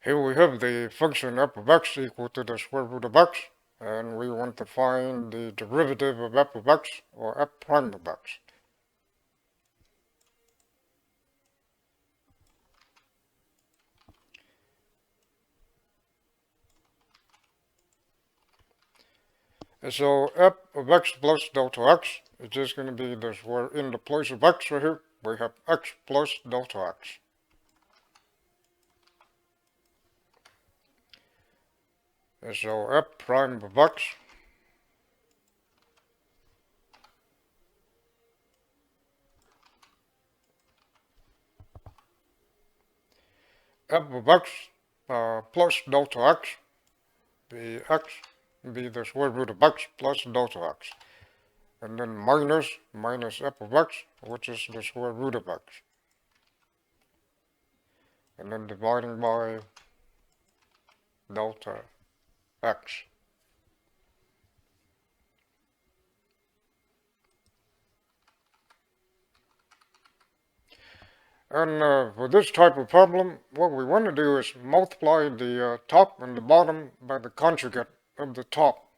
Here we have the function f of x equal to the square root of x, and we want to find the derivative of f of x, or f prime of x. And so f of x plus delta x is just going to be this, where in the place of x right here, we have x plus delta x. And so f prime of x f of x plus delta x be the square root of x plus delta x. And then minus f of x, which is the square root of x. And then dividing by delta x. And for this type of problem, what we want to do is multiply the top and the bottom by the conjugate of the top.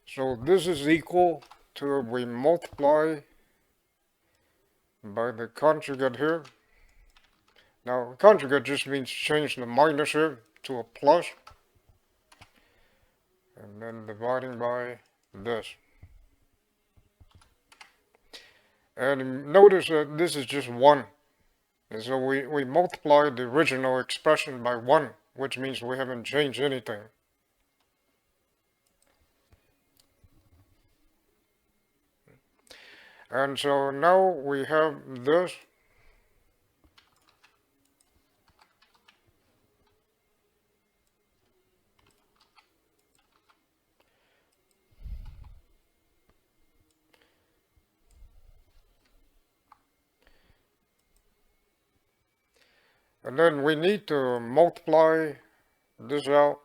So this is equal to, we multiply by the conjugate here. Now, conjugate just means change the minus here to a plus, and then dividing by this. And notice that this is just 1. And so we multiply the original expression by 1, which means we haven't changed anything. And so now we have this. And then we need to multiply this out.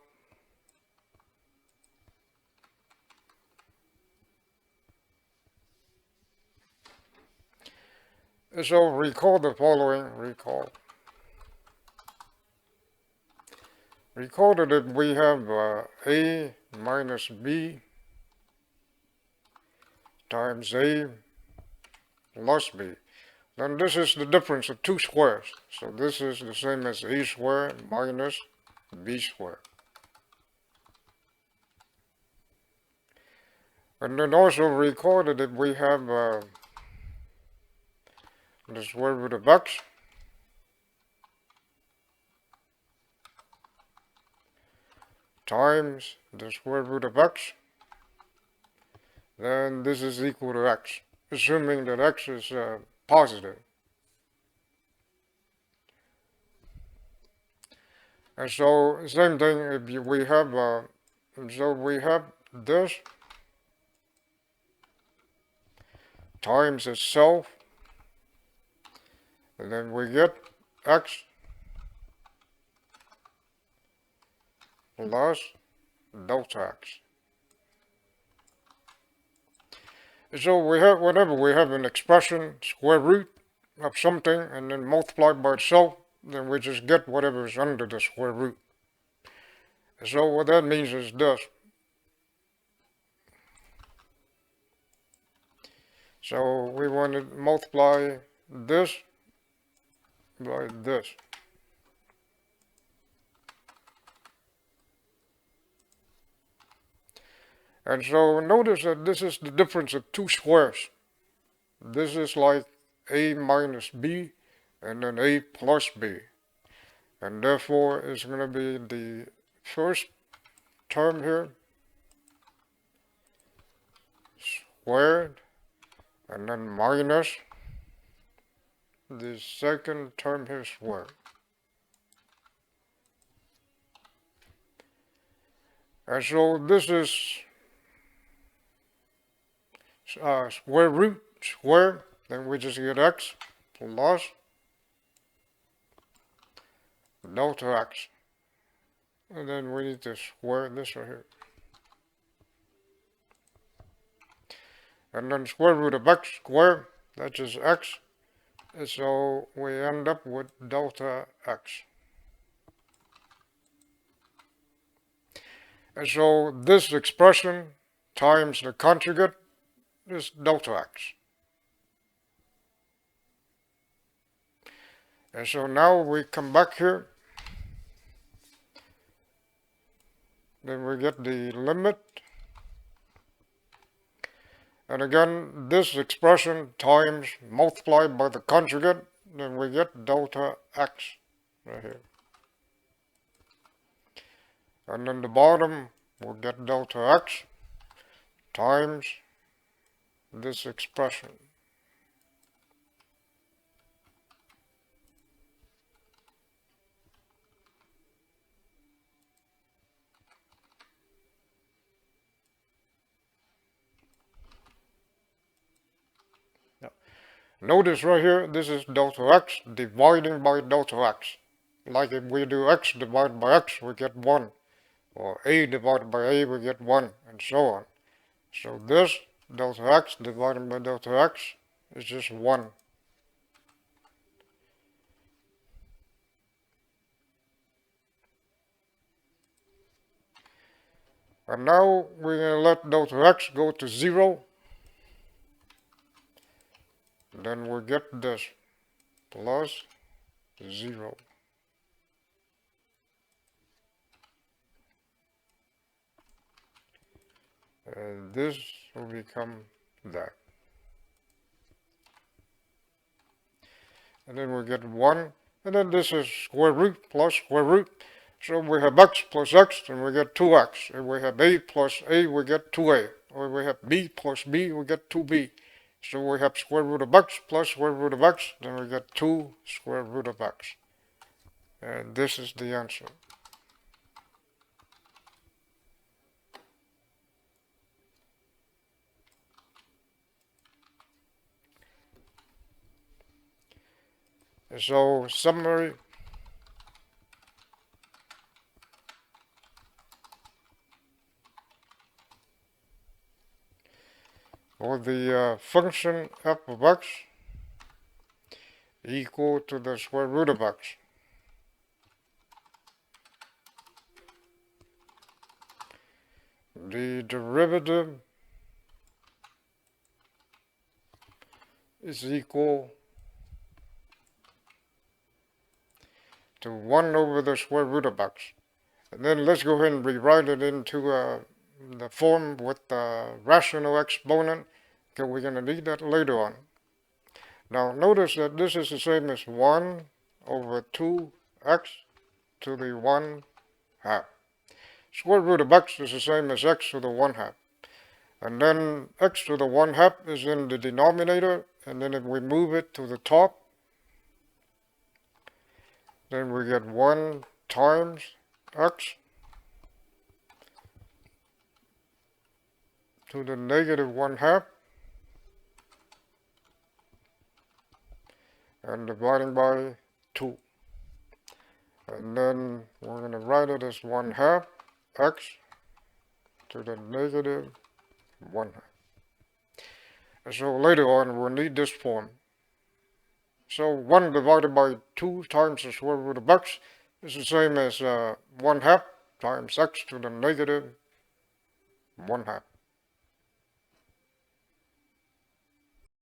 So recall the following, recall that if we have a minus b times a plus b, then this is the difference of two squares. So this is the same as a squared minus b squared. And then also recall that if we have the square root of x times the square root of x, then this is equal to x, assuming that x is positive. And so same thing, if we have so we have this times itself, and then we get x plus delta x. So we have, whenever we have an expression, square root of something, and then multiplied by itself, then we just get whatever is under the square root. So what that means is this. So we want to multiply this by this. And so notice that this is the difference of two squares. This is like a minus b and then a plus b. And therefore it's going to be the first term here squared, and then minus the second term here squared. And so this is square root square, then we just get x plus delta x. And then we need to square this right here. And then square root of x squared, that's just x So we end up with delta x. And so this expression times the conjugate is delta x. And so now we come back here, then we get the limit. And again, this expression times multiplied by the conjugate, then we get delta x right here. And then the bottom, we'll get delta x times this expression. Notice right here, this is delta x dividing by delta x. Like if we do x divided by x, we get 1. Or a divided by a, we get 1, and so on. So this delta x divided by delta x is just 1. And now we're going to let delta x go to 0. Then we get this plus 0. And this will become that. And then we get 1. And then this is square root plus square root. So we have x plus x, and we get 2x. If we have a plus a, we get 2a. Or if we have b plus b, we get 2b. So we have square root of x plus square root of x, then we get 2 square root of x. And this is the answer. So, summary. For the function f of x equal to the square root of x. The derivative is equal to 1 over the square root of x. And then let's go ahead and rewrite it into the form with the rational exponent, because we're going to need that later on. Now notice that this is the same as 1 over 2x to the 1 half. Square root of x is the same as x to the 1 half. And then x to the 1 half is in the denominator, and then if we move it to the top, then we get 1 times x to the negative 1 half, and dividing by 2. And then we're going to write it as 1 half x to the negative 1 half. And so later on we'll need this form. So 1 divided by 2 times the square root of x is the same as 1 half times x to the negative 1 half.